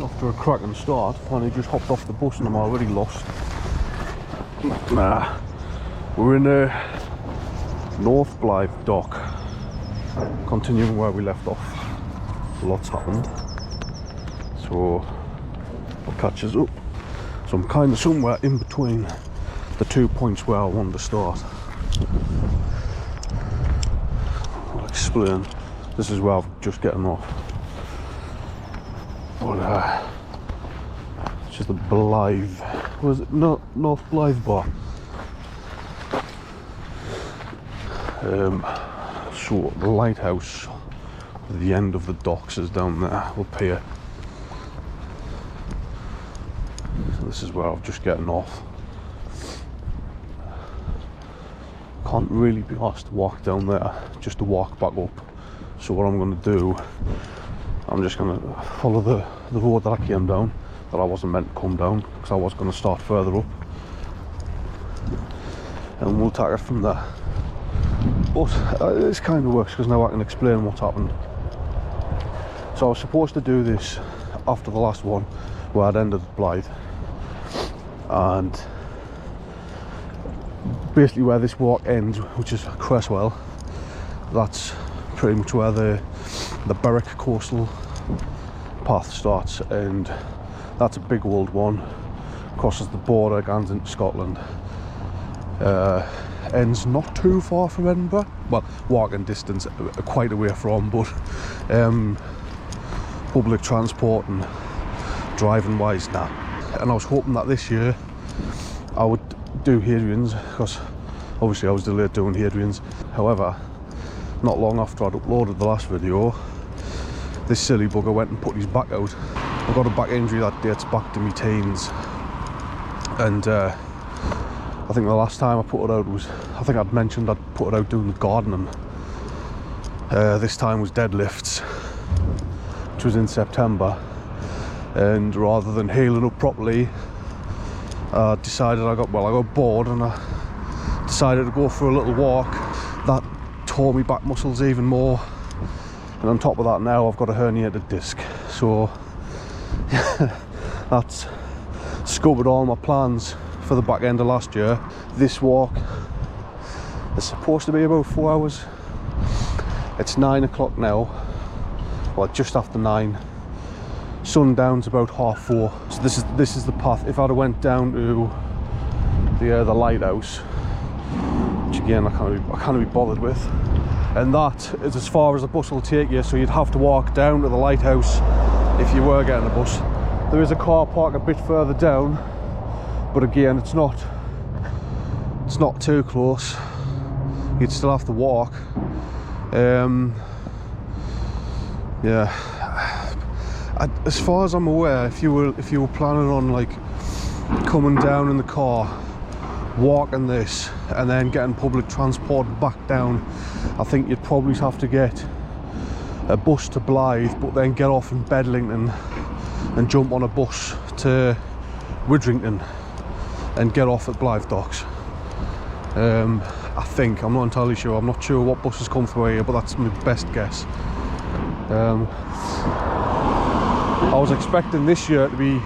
after a cracking start, and he just hopped off the bus and I'm already lost. Nah, we're in North Blyth dock, continuing where we left off. Lots happened, so I'll catch us up. So I'm kind of somewhere in between the 2 points where I wanted to start. I'll explain. This is where I'm just getting off. But it's just a Blyth. Was it not North Blyth bar? So the lighthouse at the end of the docks is down there up here. So this is where I'm just getting off. Can't really be asked to walk down there, just to walk back up. So what I'm going to do, I'm just going to follow the road that I came down, that I wasn't meant to come down, because I was going to start further up, and we'll take it from there. But this kind of works because now I can explain what's happened. So I was supposed to do this after the last one where I'd ended at Blyth, and basically where this walk ends, which is Cresswell, that's pretty much where the Berwick coastal path starts, and that's a big old one, crosses the border, goes into Scotland, ends not too far from Edinburgh, well, walking distance, quite away from, but public transport and driving wise, nah. And I was hoping that this year I would do Hadrian's, because obviously I was delayed doing Hadrian's. However, not long after I'd uploaded the last video, this silly bugger went and put his back out. I got a back injury that dates back to my teens, and I think the last time I put it out was, I think I'd mentioned I'd put it out doing the gardening. This time was deadlifts, which was in September, and rather than healing up properly, I decided I got bored and I decided to go for a little walk. That tore me back muscles even more, and on top of that now I've got a herniated disc, so that's scuppered all my plans for the back end of last year. This walk is supposed to be about 4 hours. It's 9 o'clock now, well, just after 9. Sundown's about 4:30. So this is the path. If I'd have went down to the lighthouse, which again I can't be bothered with, and that is as far as the bus will take you. So you'd have to walk down to the lighthouse if you were getting a bus. There is a car park a bit further down, but again it's not too close. You'd still have to walk. Yeah. As far as I'm aware, if you were planning on like coming down in the car, walking this, and then getting public transport back down, I think you'd probably have to get a bus to Blyth, but then get off in Bedlington and jump on a bus to Widrington and get off at Blyth docks. I think, I'm not entirely sure. I'm not sure what buses come through here, but that's my best guess. I was expecting this year to be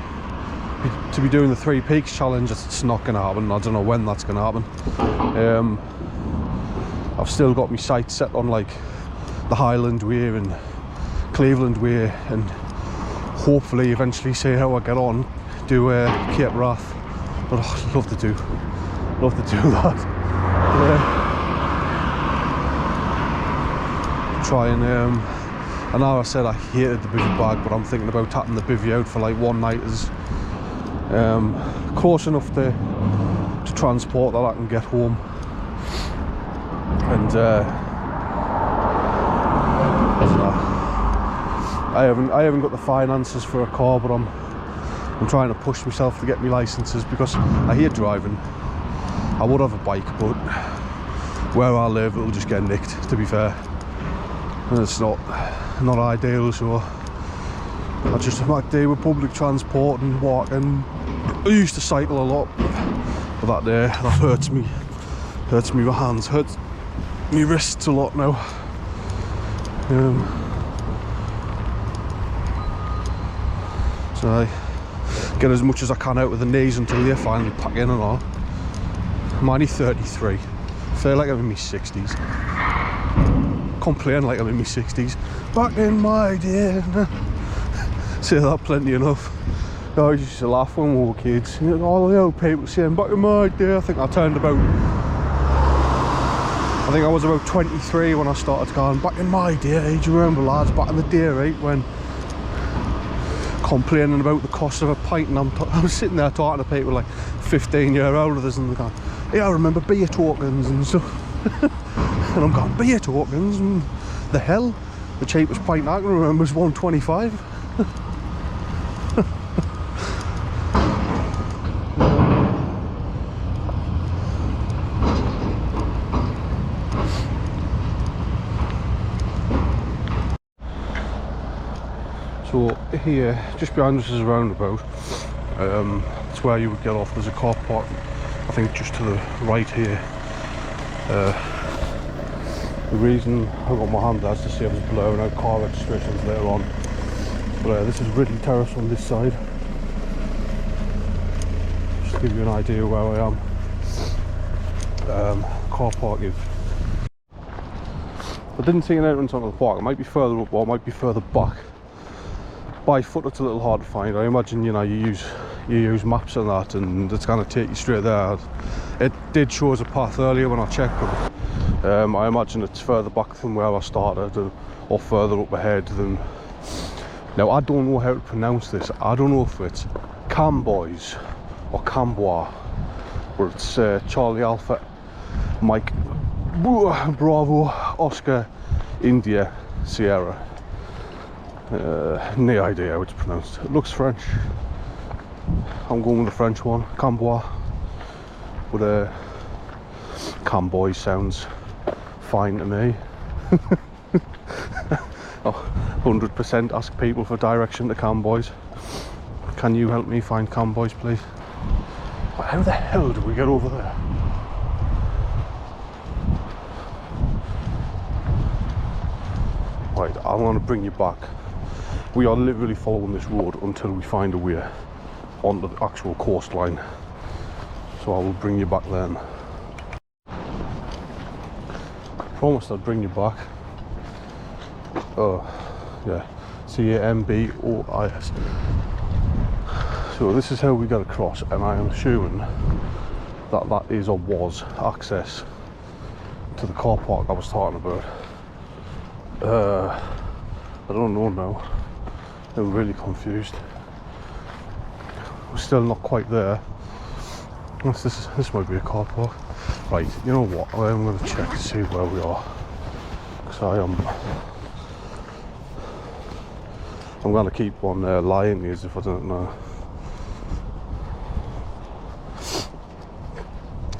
doing the 3 Peaks challenge. It's not going to happen. I don't know when that's going to happen. I've still got my sights set on like the Highland Way and Cleveland Way, and hopefully eventually see how I get on, do Cape Wrath. But I'd love to do that. Try and I know I said I hated the bivvy bag, but I'm thinking about tapping the bivvy out for like one-nighters, close enough to transport that I can get home. And I haven't got the finances for a car, but I'm trying to push myself to get my licenses because I hate driving. I would have a bike, but where I live it'll just get nicked, to be fair, and it's not ideal, so I just have to deal with public transport and walking. I used to cycle a lot, but that day that hurts me my hands, hurts my wrists a lot now. So I get as much as I can out of the knees until they finally pack in and all. I'm only 33. Feel like I'm in my 60s. Complain like I'm in my 60s. Back in my day. Say that plenty enough. I used to laugh when we were kids. You know, all the old people saying back in my day. I think I was about 23 when I started going back in my day. Do you remember, lads, back in the day, right, when complaining about the cost of a pint, and I was sitting there talking to people like 15-year-olds and they're going, yeah, I remember beer tokens and stuff. And I'm going, beer tokens? And the hell? The cheapest pint I can remember was $1.25. So here, just behind us is a roundabout. It's where you would get off. There's a car park, I think just to the right here. The reason I got my hand there is to see if it's blowing out car registrations later on. But this is Ridley Terrace on this side. Just to give you an idea where I am. Car park is. I didn't see an entrance onto the park. It might be further up or it might be further back. By foot it's a little hard to find. I imagine, you know, you use maps and that, and it's going to take you straight there. It did show us a path earlier when I checked, but I imagine it's further back than where I started, or further up ahead than. Now I don't know how to pronounce this. I don't know if it's Cambois or Cambois, but it's Charlie Alpha Mike Bravo Oscar India Sierra. No idea how it's pronounced. It looks French. I'm going with the French one, Cambois. But Cambois sounds fine to me. 100% ask people for direction to Cambois. Can you help me find Cambois, please? But how the hell do we get over there? Right, I want to bring you back. We are literally following this road until we find a way onto the actual coastline. So I will bring you back then. Promised I'd bring you back. Oh, yeah. Cambois. So this is how we get across, and I am assuming that that is or was access to the car park I was talking about. I don't know now. I'm really confused. We're still not quite there. This might be a car park. Right, you know what? I'm going to check to see where we are. Because I'm going to keep on lying as if I don't know.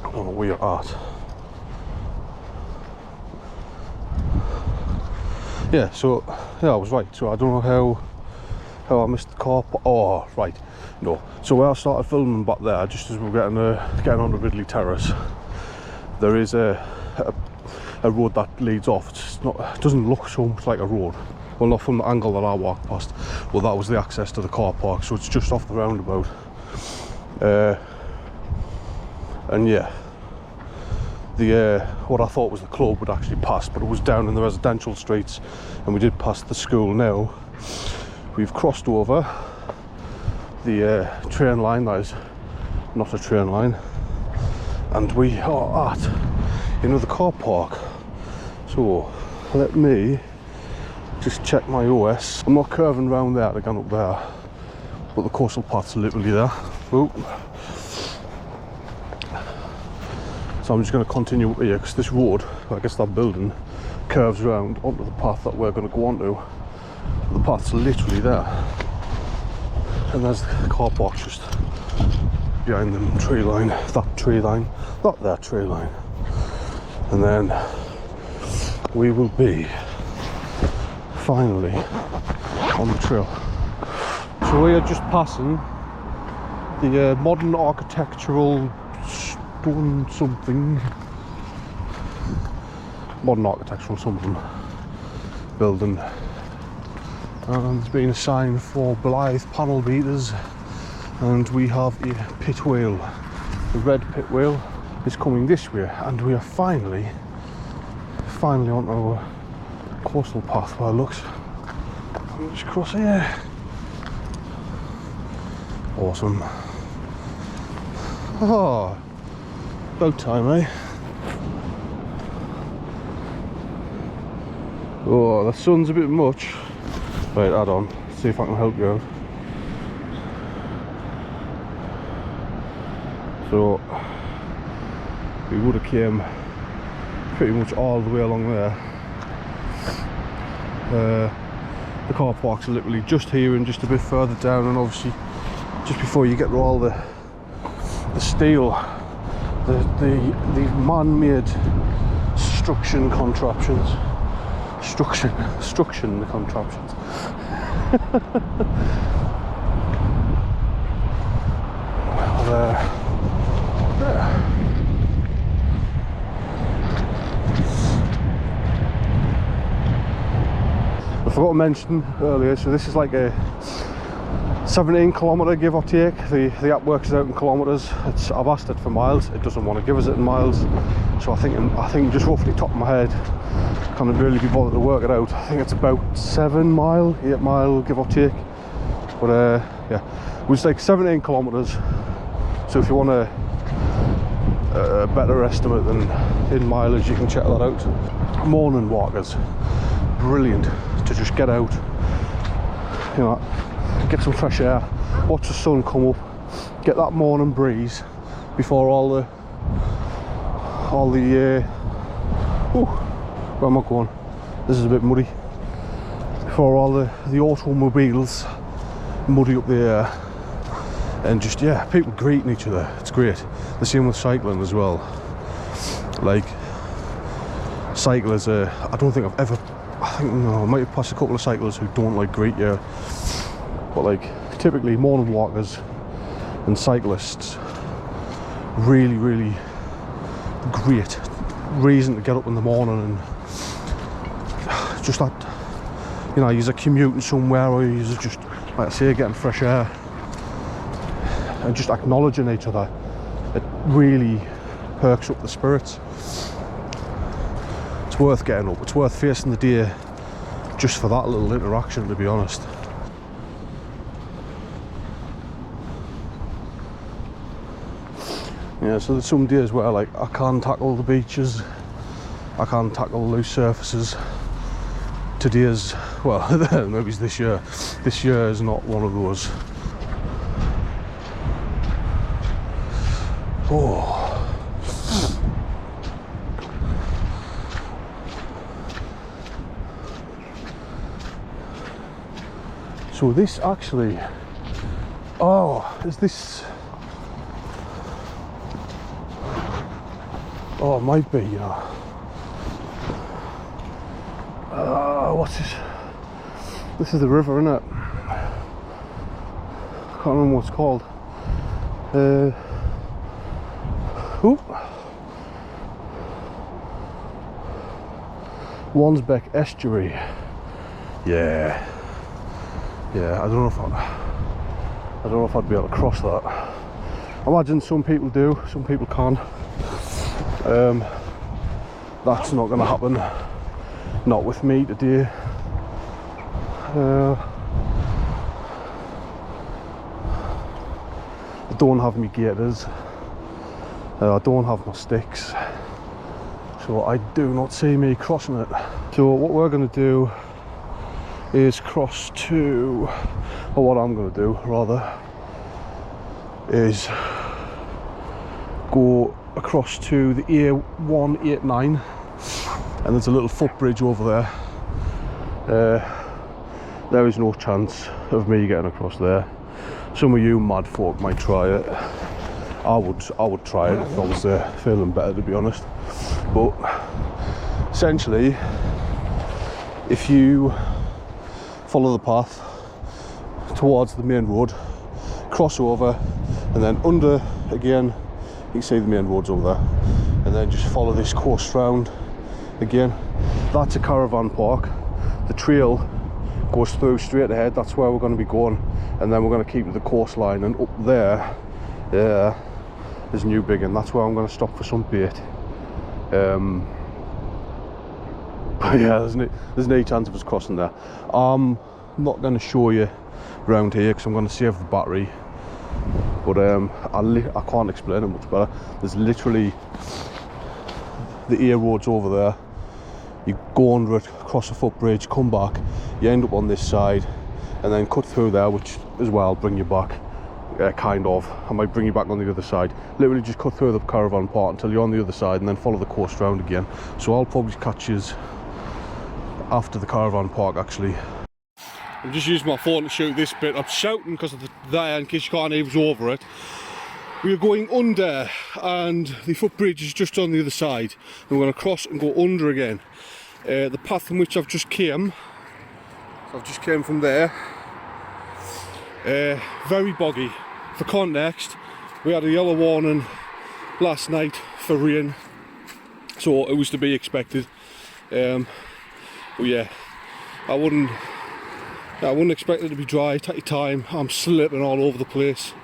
I don't know where you're at. Yeah, so yeah, I was right. So I don't know how I missed the car park. Oh, right. No. So where I started filming back there, just as we were getting onto Ridley Terrace, there is a road that leads off. It doesn't look so much like a road. Well, not from the angle that I walked past. Well, that was the access to the car park, so it's just off the roundabout. And yeah, what I thought was the club would actually pass, but it was down in the residential streets, and we did pass the school. Now we've crossed over the train line. That is not a train line, and we are at the car park. So let me just check my OS. I'm not curving round there to go up there, but the coastal path's literally there. Oop. So I'm just going to continue up here, because this road, I guess that building, curves around onto the path that we're going to go onto. The path's literally there, and there's the car park just behind the tree line. That tree line, not that tree line. And then we will be finally on the trail. So we are just passing the modern architectural stone something, modern architectural something building, and there's been a sign for Blyth panel beaters, and we have a pit whale. The red pit whale is coming this way, and we are finally on our coastal path by the looks. I'll just cross here. Awesome. Oh, about time, eh? Oh, the sun's a bit much. Right, add on, see if I can help you out. So, we would have came pretty much all the way along there. The car parks are literally just here and just a bit further down, and obviously just before you get to all the steel, the man-made structure contraptions. Struction contraptions. Well, yeah. I forgot to mention earlier, so this is like a 17-kilometre give or take. The app works it out in kilometres. I've asked it for miles. It doesn't want to give us it in miles, so I think just roughly top of my head, can't really be bothered to work it out. I think it's about 8 mile give or take. But yeah, it's like 17 kilometres. So if you want a better estimate than in mileage, you can check that out. Morning walkers, brilliant to just get out, you know, get some fresh air, watch the sun come up, get that morning breeze before all the where am I going? This is a bit muddy. Before all the automobiles muddy up the air, and just, yeah, people greeting each other. It's great. The same with cycling as well. Like, cyclists, I don't think I've ever, I might have passed a couple of cyclists who don't like greet you, but like typically morning walkers and cyclists, really great reason to get up in the morning, and just that, you know, you're commuting somewhere, or you're just, like I say, getting fresh air and just acknowledging each other. It really perks up the spirits. It's worth getting up, it's worth facing the day just for that little interaction, to be honest. Yeah, so there's some days where, like, I can't tackle the beaches, I can't tackle loose surfaces. Today's, well, maybe it's this year. This year is not one of those. Oh. So this actually, is this, it might be, you know. What's this? This is the river, isn't it? Can't remember what it's called. Wansbeck Estuary. Yeah. I don't know if I'd be able to cross that. I imagine some people do, some people can't. That's not going to happen. Not with me today. I don't have my gaiters. I don't have my sticks. So I do not see me crossing it. So what we're going to do is cross to, or what I'm going to do rather, is go across to the A189, and there's a little footbridge over there. There is no chance of me getting across there. Some of you mad folk might try it. I would try it if I was feeling better, to be honest. But essentially, if you follow the path towards the main road, cross over, and then under again, you can see the main road's over there, and then just follow this coast round again. That's a caravan park. The trail goes through straight ahead. That's where we're going to be going, and then we're going to keep to the coastline, and up there is Newbiggan. That's where I'm going to stop for some bait. But yeah, there's no chance of us crossing there. I'm not going to show you around here because I'm going to save the battery, but I can't explain it much better. There's literally the A roads over there. You go under it, cross a footbridge, come back, you end up on this side, and then cut through there, which as well bring you back, kind of. I might bring you back on the other side. Literally just cut through the caravan park until you're on the other side, and then follow the coast round again. So I'll probably catch you after the caravan park, actually. I'm just using my phone to shoot this bit. I'm shouting because of there, in case you can't even over it. We're going under, and the footbridge is just on the other side. And we're going to cross and go under again. The path from which I've just came, so I've just came from there. Very boggy. For context, we had a yellow warning last night for rain, so it was to be expected. But yeah, I wouldn't expect it to be dry. Take your time. I'm slipping all over the place.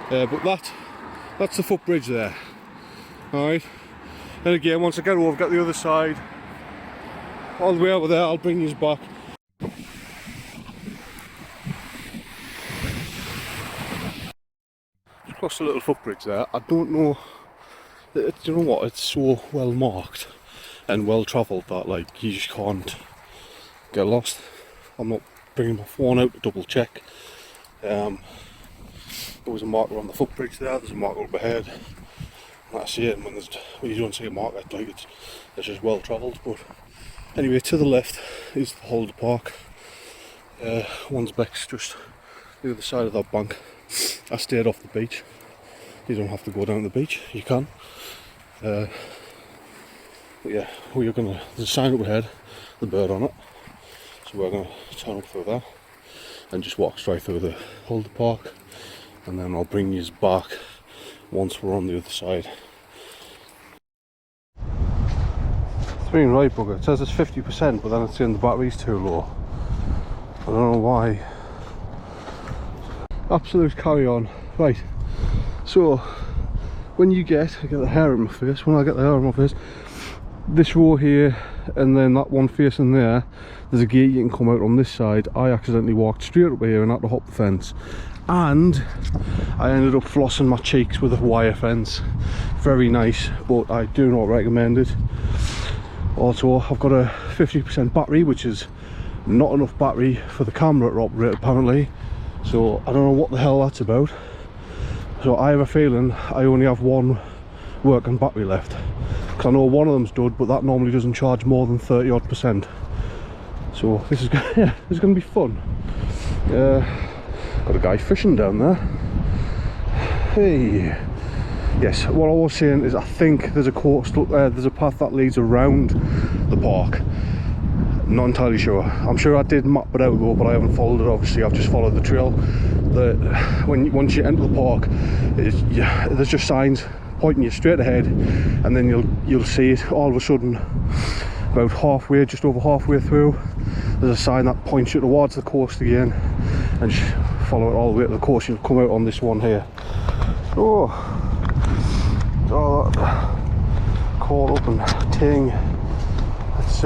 But that's the footbridge there. Alright. And again, once I get over, get the other side, all the way over there, I'll bring you back. Just crossed a little footbridge there. I don't know. Do you know what? It's so well marked and well travelled that like you just can't get lost. I'm not bringing my phone out to double check. There was a marker on the footbridge there. There's a marker up ahead. That's it. When you don't see a marker, like it's just well travelled. But anyway, to the left is the Holder Park. One's back's just the other side of that bank. I stayed off the beach. You don't have to go down the beach. You can. But yeah, there's a sign up ahead, the bird on it. So we're going to turn up through there and just walk straight through the Holder Park, and then I'll bring you back once we're on the other side. It's been right bugger. It says it's 50%, but then it's saying the battery's too low. I don't know why. Absolute carry on. Right, so when I get the hair in my face, this row here and then that one facing there, there's a gate you can come out on this side. I accidentally walked straight up here and had to hop the fence, and I ended up flossing my cheeks with a wire fence. Very nice, but I do not recommend it. Also, I've got a 50% battery, which is not enough battery for the camera to operate apparently, so I don't know what the hell that's about. So I have a feeling I only have one working battery left, because I know one of them's dud, but that normally doesn't charge more than 30-odd%. So this is going to be fun. Got a guy fishing down there. Hey, yes. What I was saying is, I think there's a there's a path that leads around the park. Not entirely sure. I'm sure I did map it out though, but I haven't followed it. Obviously, I've just followed the trail. Once you enter the park, there's just signs pointing you straight ahead, and then you'll see it all of a sudden. About halfway, just over halfway through, there's a sign that points you towards the coast again, and just follow it all the way to the coast. You'll come out on this one here. Oh, that caught up and ting. Let's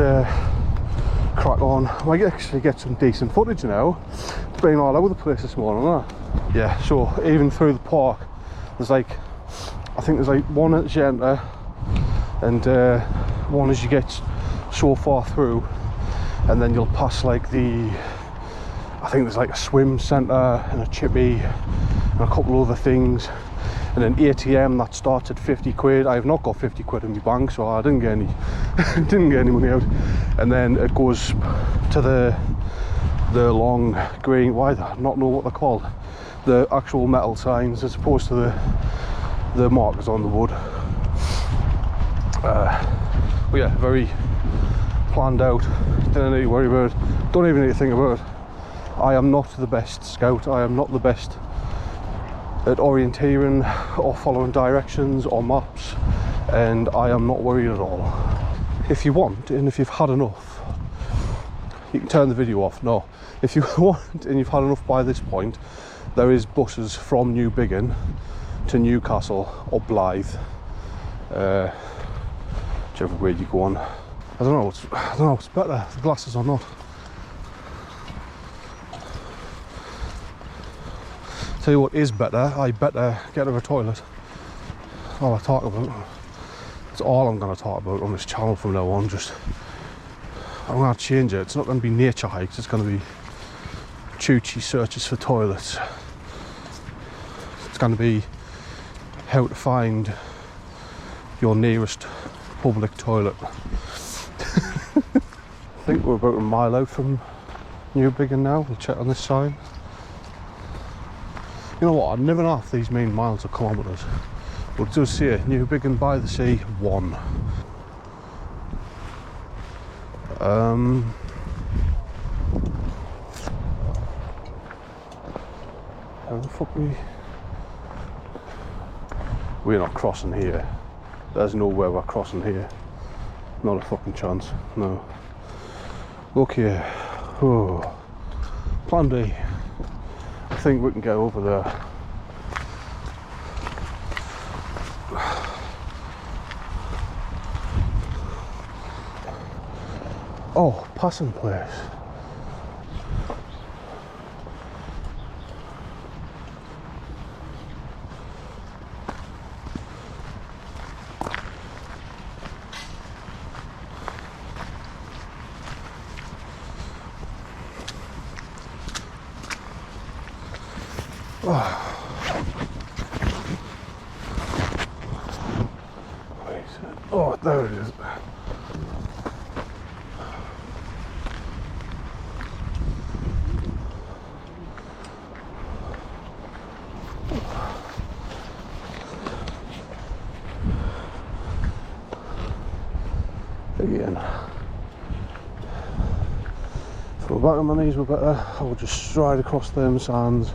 crack on. I might actually get some decent footage now. It's been all over the place this morning, huh? Yeah, so even through the park, there's like, I think there's like one at the enter, and one as you get so far through, and then you'll pass like I think there's like a swim centre and a chippy and a couple of other things, and an ATM that starts at 50 quid. I have not got 50 quid in my bank, so I didn't get any didn't get any money out. And then it goes to the long green, why do I not know what they're called, the actual metal signs as opposed to the markers on the wood. But yeah, very planned out. Don't need to worry about it. Don't even need to think about it. I am not the best scout. I am not the best at orienteering or following directions or maps, and I am not worried at all. If you want, and if you've had enough, you can turn the video off. No, if you want and you've had enough by this point, there is buses from Newbiggan to Newcastle or Blyth, whichever way you go on. I don't know what's better, the glasses or not. Tell you what is better, I better get to the toilet. All I talk about. It's all I'm going to talk about on this channel from now on. I'm going to change it. It's not going to be nature hikes, it's going to be Choochie searches for toilets. It's going to be how to find your nearest public toilet. I think we're about a mile out from Newbiggan now. We'll check on this sign. You know what, I never know if these mean miles or kilometres. But it does say Newbiggan-by-the-Sea 1. How the fuck we're not crossing here. There's no way we're crossing here. Not a fucking chance, no. Look here. Oh. Plan B. I think we can get over there. Oh, passing place. Oh, there it is. Again. So we're back on my knees, we're better. I will just stride across them sands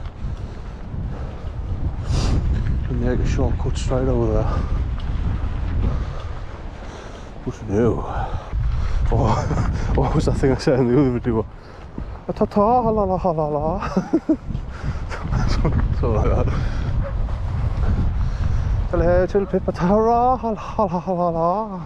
and make a shortcut straight over there. What's new? Oh, what was that thing I said in the other video? Ta ta la la la la la. So like that. Little pippa ta la la la la la.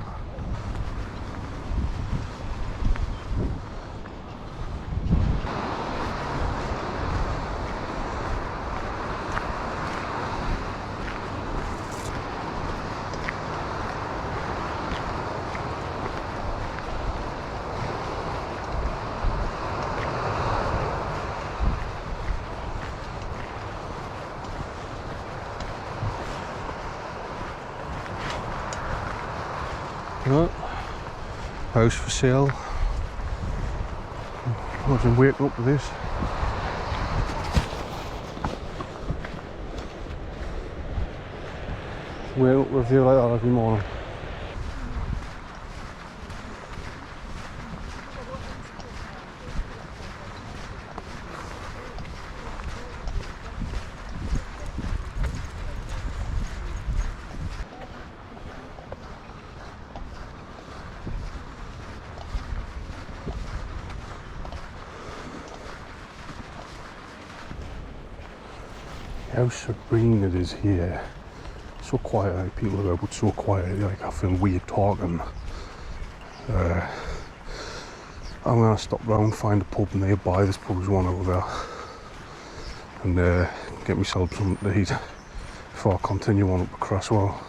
Right. House for sale. Imagine waking up with this. Waking up with a view like that every morning. How serene it is here. So quiet, like people are out, so quiet, like I feel weird talking. I'm gonna stop round, find a pub nearby. This pub's one over there, and get myself something to eat before I continue on up to Cresswell.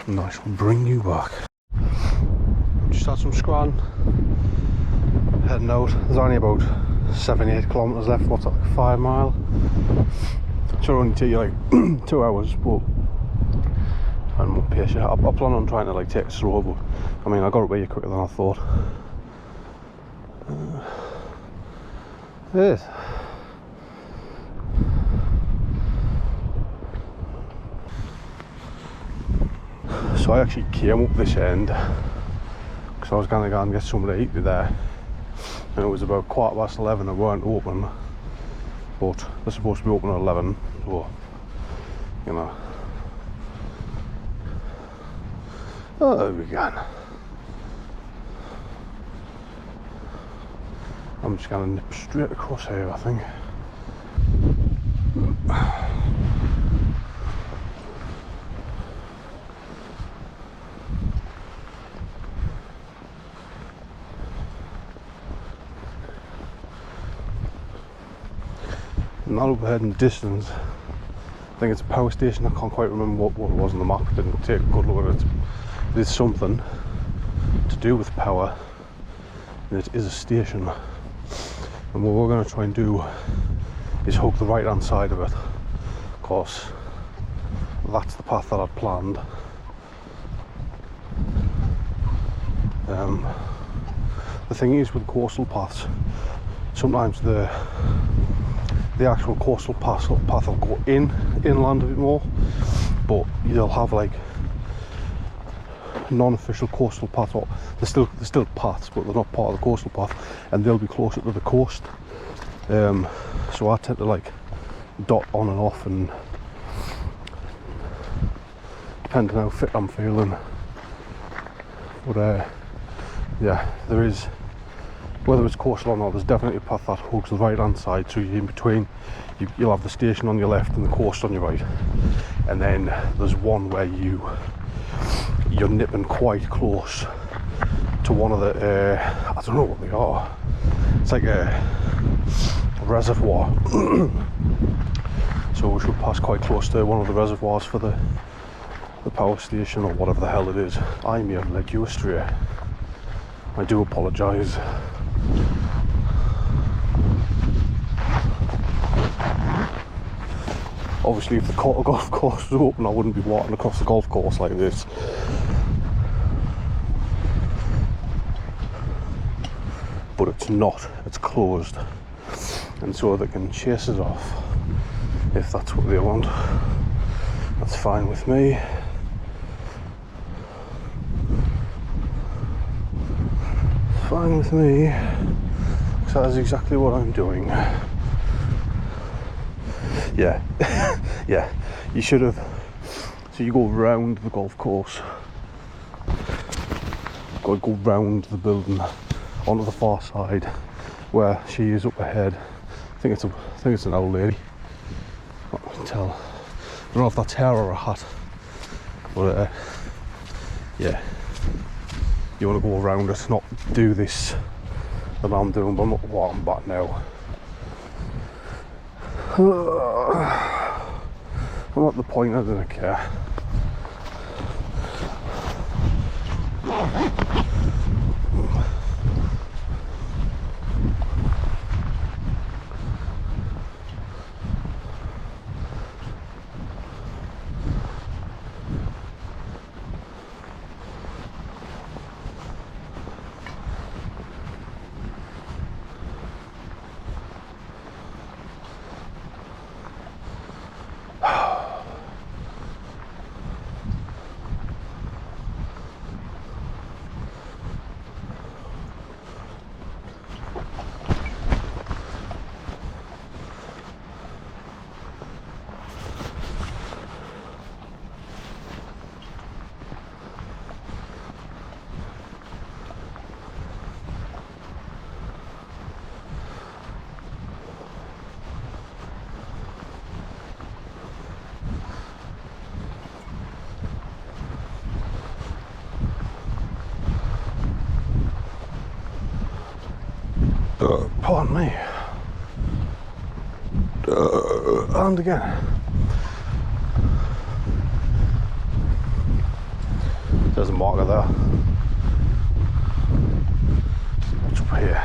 And I shall bring you back. Just had some scran, heading out. There's only about 7-8 kilometres left. What's that, like 5 mile? Sure, only take you like 2 hours, but I'm more patient. I plan on trying to like take it slow, but I mean I got it way quicker than I thought. It is. So I actually came up this end because I was going to go and get something to eat there, and it was about 11:15. They weren't open, but they're supposed to be open at 11, so you know. Oh, there we go. I'm just going to nip straight across here, I think. And that overhead in the distance, I think it's a power station. I can't quite remember what it was on the map. I didn't take a good look at it. It is something to do with power, and it is a station. And what we're going to try and do is hook the right hand side of it. Of course, that's the path that I'd planned. The thing is with coastal paths, sometimes the actual coastal path will go inland a bit more, but you'll have like non-official coastal paths, or they're still paths, but they're not part of the coastal path, and they'll be closer to the coast. So I tend to like dot on and off, and depending how fit I'm feeling. But yeah, there is, whether it's coastal or not, there's definitely a path that hugs the right hand side, so you're in between. You'll have the station on your left and the coast on your right, and then there's one where you're nipping quite close to one of the I don't know what they are. It's like a reservoir. So we should pass quite close to one of the reservoirs for the power station, or whatever the hell it is. I may have led you astray. I do apologise. Obviously, if the golf course was open, I wouldn't be walking across the golf course like this. But it's not, it's closed. And so they can chase us off if that's what they want. That's fine with me. Fine with me, because that is exactly what I'm doing. Yeah, yeah, you should have. So you go round the golf course, go round the building onto the far side where she is up ahead. I think it's an old lady. I can't tell. I don't know if that's hair or a hat, but yeah. You want to go around it, not do this that I'm doing, but I'm not walking back now. I'm at the point I don't care. Pardon me. And again. There's a marker there. What's up here?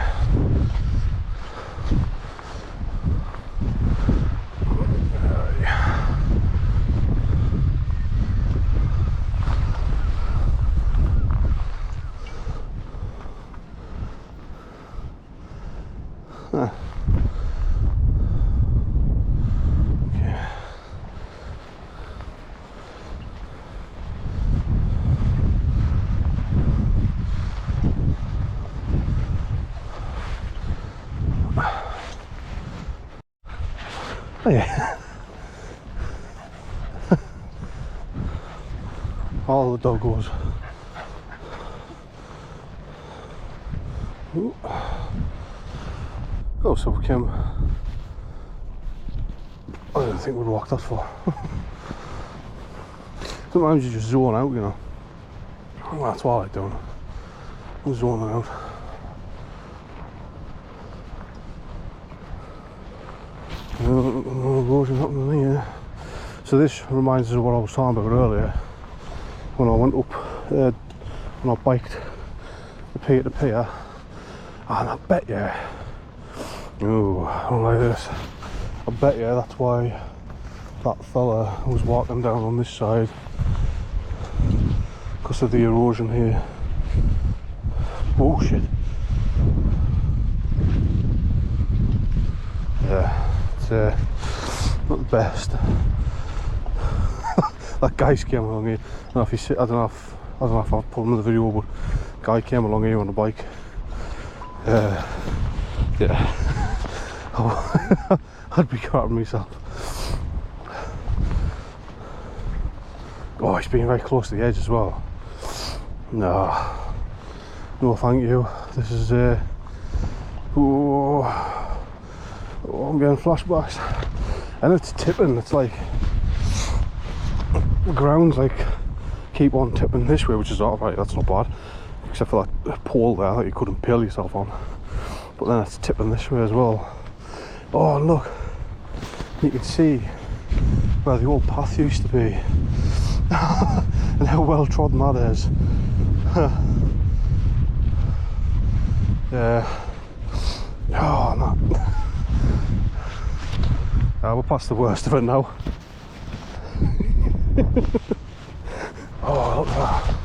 Huh. Okay. Oh yeah. All the doggos. Oh, so we came. I didn't think we'd walk that far. Sometimes you just zone out, you know. Well, that's what I like doing. I'm zoning out. No erosion happening here. So this reminds us of what I was talking about earlier. When I went up, when I biked the pier to pier, and I bet you, oh, I don't like this. I bet you that's why that fella was walking down on this side, because of the erosion here. Bullshit. Yeah, it's not the best. That guy's came along here. I don't know if you see, I don't know if I've put him in the video, but guy came along here on a bike. Yeah. Oh, I'd be carting myself. Oh, he's been very close to the edge as well. No, thank you. This is oh, I'm getting flashbacks. And it's tipping. It's like the ground's like keep on tipping this way, which is alright. That's not bad, except for that pole there that you could impale yourself on. But then it's tipping this way as well. Oh, look, you can see where the old path used to be. And how well trodden that is. Yeah. Oh, no. We're past the worst of it now. Oh, look at that.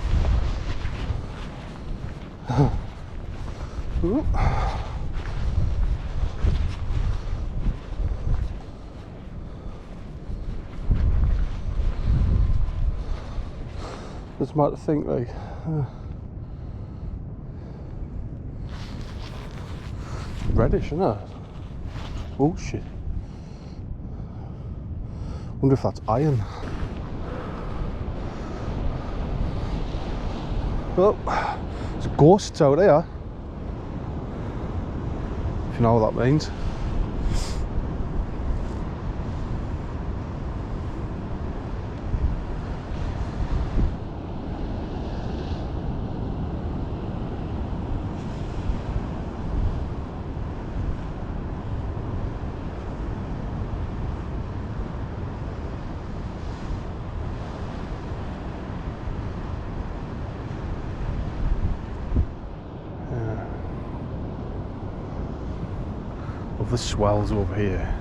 It's mad to think, like, reddish, isn't it? Oh shit. Wonder if that's iron. Well, there's ghosts out there, if you know what that means. Of the swells over here.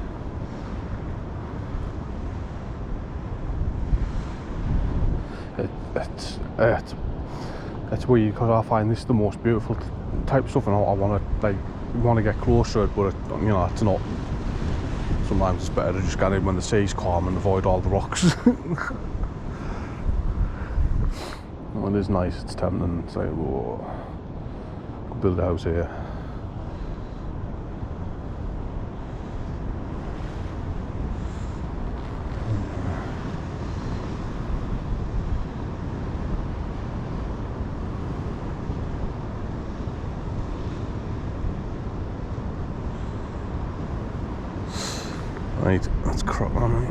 It's weird because I find this the most beautiful type of stuff, and I want to get close to it, but you know, it's not. Sometimes it's better to just get in when the sea's calm and avoid all the rocks. When it's nice, it's tempting. It's like, whoa, could build a house here. Right, let's crop on it.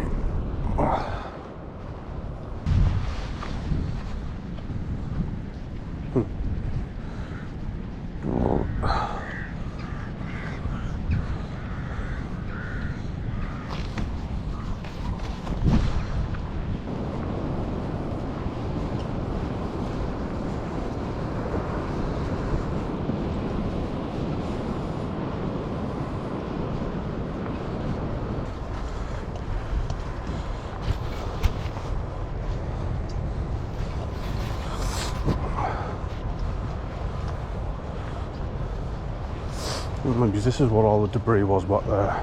Maybe this is what all the debris was back there.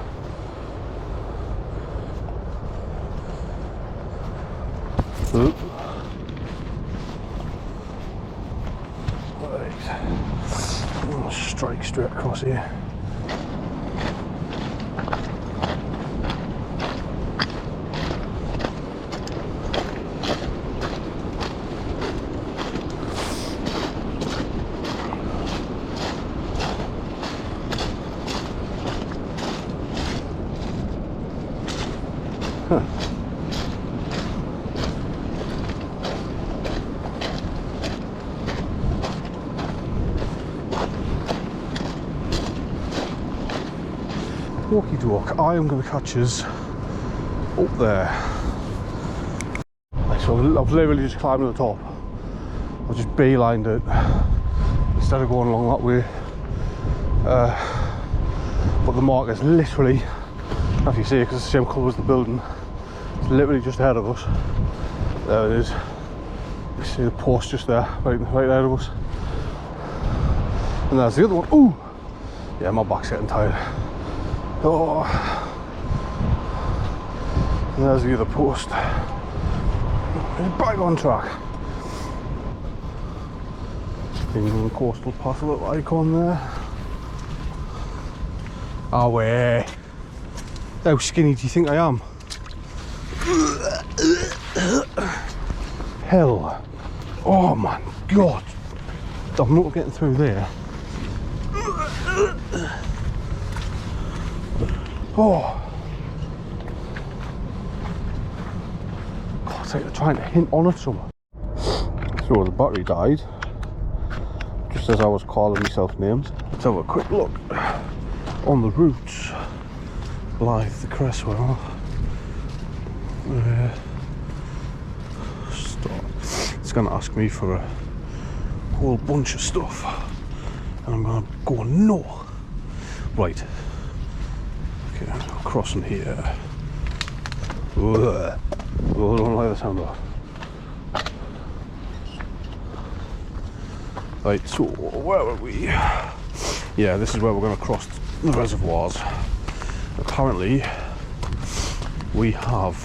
Oop. Right. Strike straight across here. Walkie doke, I am going to catch us up there. So I've literally just climbed to the top. I've just beelined it instead of going along that way. But the mark is literally, if you see it, because it's the same colour as the building, it's literally just ahead of us. There it is. You see the post just there, right ahead of us. And there's the other one. Ooh! Yeah, my back's getting tired. Oh! And there's the other post. Back on track. England coastal path, a little icon there. Away. How skinny do you think I am? Hell. Oh my god. I'm not getting through there. Oh. God, it's like they're trying to hint on it somewhere. So the battery died. Just as I was calling myself names. Let's have a quick look on the routes. Blyth Cresswell. Stop. It's going to ask me for a whole bunch of stuff, and I'm going to go no. Right. Okay, crossing here. Ugh. Oh, I don't like the sound of that. Right, so where are we? Yeah, this is where we're going to cross the reservoirs. Apparently, we have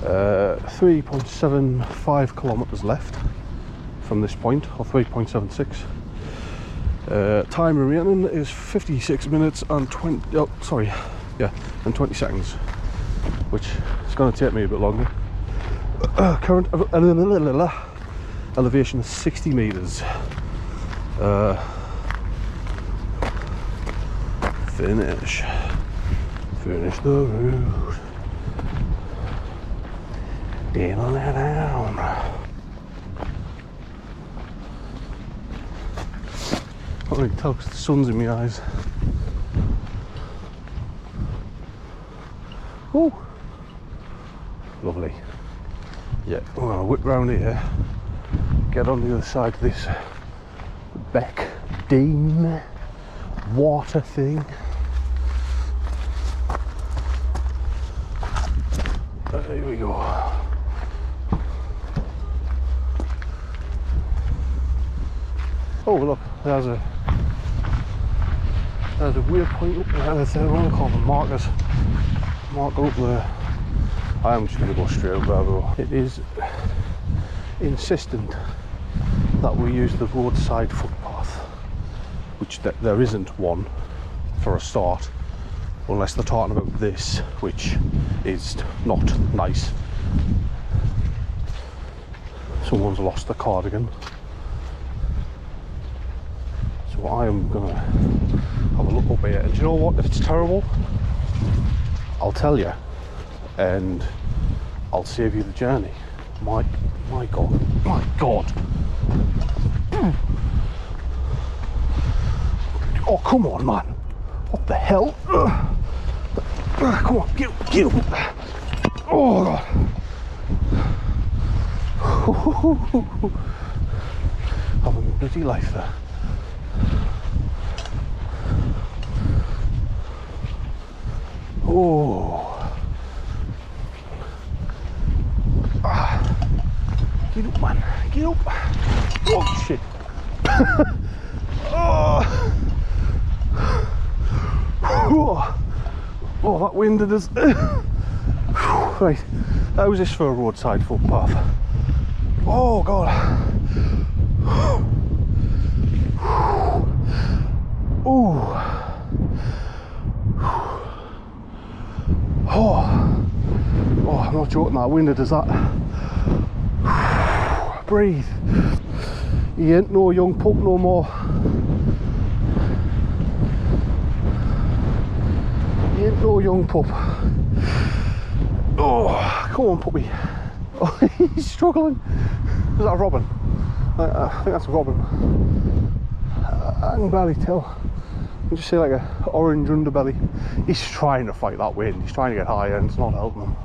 3.75 kilometres left from this point, or 3.76. Time remaining is 56 minutes and 20. Oh, sorry, yeah, and 20 seconds, which is going to take me a bit longer. Current elevation is 60 metres. Finish the route. Down. I can't really tell because the sun's in my eyes. Oh, lovely. Yeah, we're gonna whip round here, get on the other side of this Beck Dean water thing. There we go. Oh look, there's a weird point up there. There's what I call the marker up there. I am just going to go straight up there though. It is insistent that we use the roadside footpath, which there isn't one for a start, unless they're talking about this, which is not nice. Someone's lost the cardigan. So I am gonna have a look up here, and do you know what, if it's terrible, I'll tell you, and I'll save you the journey. My god. Oh, come on, man. What the hell? Come on, get up. Oh, God. Having a bloody life there. Oh. Get up, man. Get up. Oh, shit. Oh. Oh, that wind is. Right, how is this for a roadside footpath? Oh god. Oh. Oh, I'm not joking, that wind does that. Breathe. You ain't no young pup no more. You ain't no young pup. Oh, come on, puppy. Oh, he's struggling. Is that a robin? I think that's a robin. I can barely tell. You can just see like a orange underbelly. He's trying to fight that wind. He's trying to get higher and it's not helping him.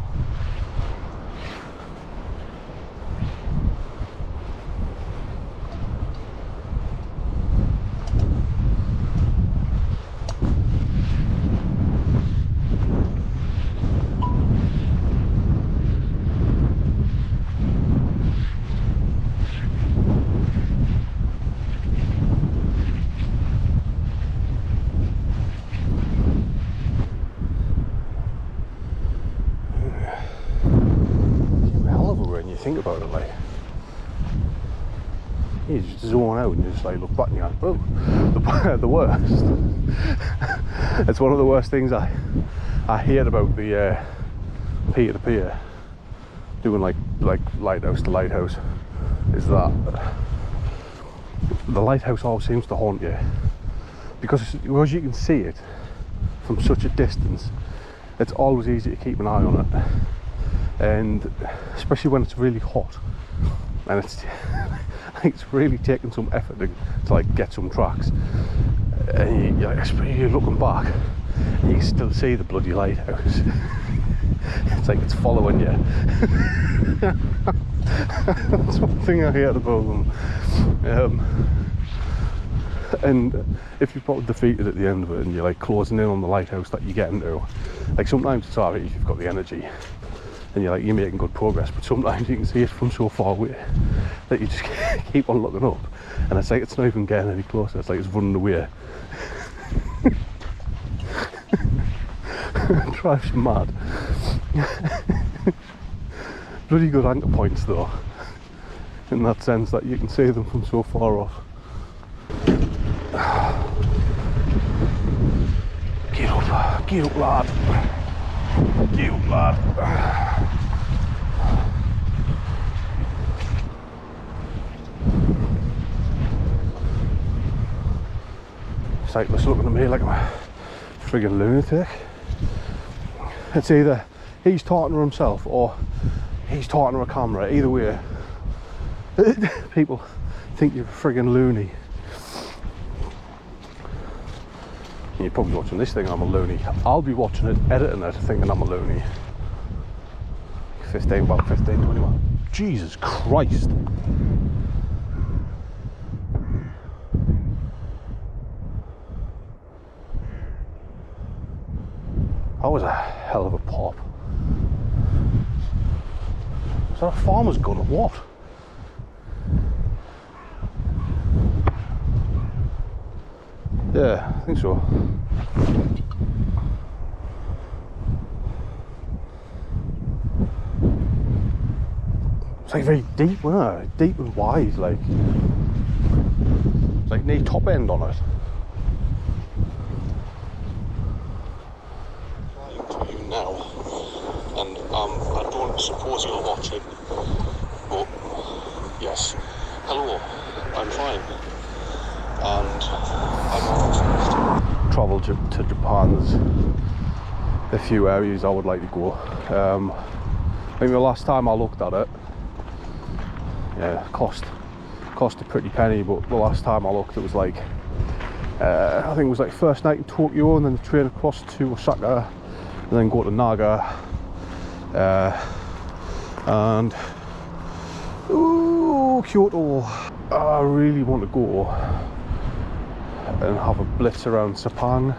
Think about it, like you just zone out and you just like look back and you're like, oh, the worst. It's one of the worst things I hate about the pier to pier, doing like lighthouse to lighthouse, is that the lighthouse always seems to haunt you because you can see it from such a distance. It's always easy to keep an eye on it. And especially when it's really hot and it's really taking some effort to like get some tracks, and you're looking back and you can still see the bloody lighthouse. It's like it's following you. That's one thing I hate about them. And if you're probably defeated at the end of it and you're like closing in on the lighthouse that you get into, like sometimes it's alright if you've got the energy and you're making good progress, but sometimes you can see it from so far away that you just keep on looking up and it's like it's not even getting any closer, it's like it's running away. It drives you mad. Bloody good anchor points though, in that sense that you can see them from so far off. Get up lad, get up lad. Cyclists looking at me like I'm a friggin' lunatic. It's either he's talking to himself or he's talking to a camera. Either way, people think you're a friggin' loony. And you're probably watching this thinking I'm a loony. I'll be watching it, editing it, thinking I'm a loony. 21. Jesus Christ. That was a hell of a pop. Is that a farmer's gun or what? Yeah, I think so. It's like very deep, isn't it? Deep and wide, like. It's like near top end on it. Now, and I don't suppose you're watching, but yes, hello, I'm fine, and I'm travel to Japan. There's a few areas I would like to go. I think the last time I looked at it, yeah, cost a pretty penny, but the last time I looked it was like, I think it was like first night in Tokyo and then the train across to Osaka, and then go to Naga, and Kyoto. I really want to go and have a blitz around Sepang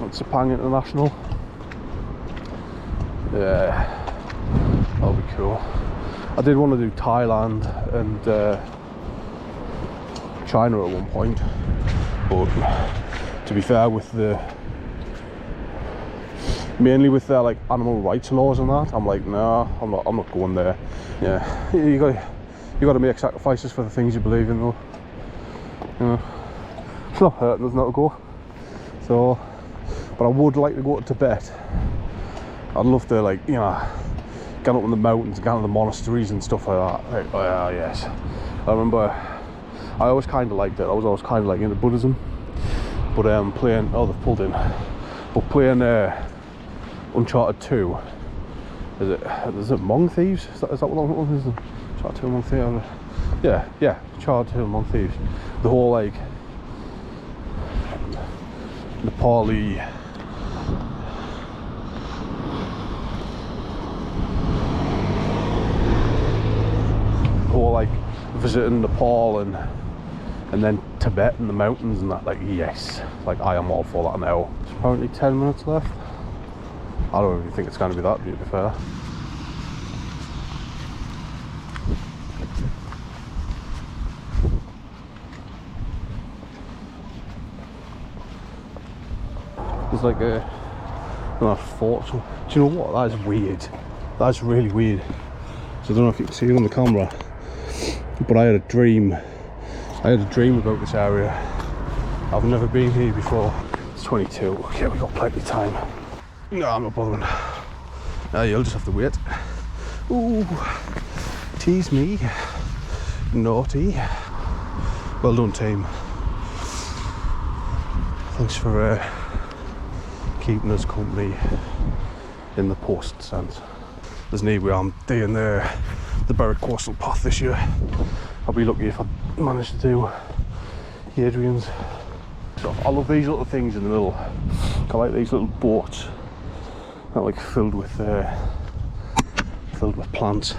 at Sepang International. Yeah, that'll be cool. I did want to do Thailand and China at one point, but to be fair, with mainly with their like animal rights laws and that, I'm like, nah, I'm not going there. Yeah, you got to make sacrifices for the things you believe in, though. You know, it's not hurting us not to go. So, but I would like to go to Tibet. I'd love to, like, you know, get up in the mountains, get into the monasteries and stuff like that. Like, oh, yes. I remember I always kind of liked it. I was always kind of like into Buddhism, but playing, oh, they've pulled in, but playing Uncharted 2. Is it Among Thieves? Is that what that is? Uncharted 2 Among Thieves? Yeah, Uncharted 2 Among Thieves. The whole like Nepali whole like visiting Nepal and then Tibet and the mountains and that, like, yes, like I am all for that now. There's apparently 10 minutes left. I don't even think it's going to be that, to be fair. There's like a fort. Do you know what? That is weird. That's really weird. So I don't know if you can see it on the camera, but I had a dream. About this area. I've never been here before. It's 22. Okay, we've got plenty of time. No, I'm not bothering. No, you'll just have to wait. Ooh, tease me. Naughty. Well done, team. Thanks for keeping us company in the post sense. There's no way I'm doing the Bearcadia path this year. I'll be lucky if I manage to do Hadrian's. So I love these little things in the middle. I like these little boats that are like filled with plants.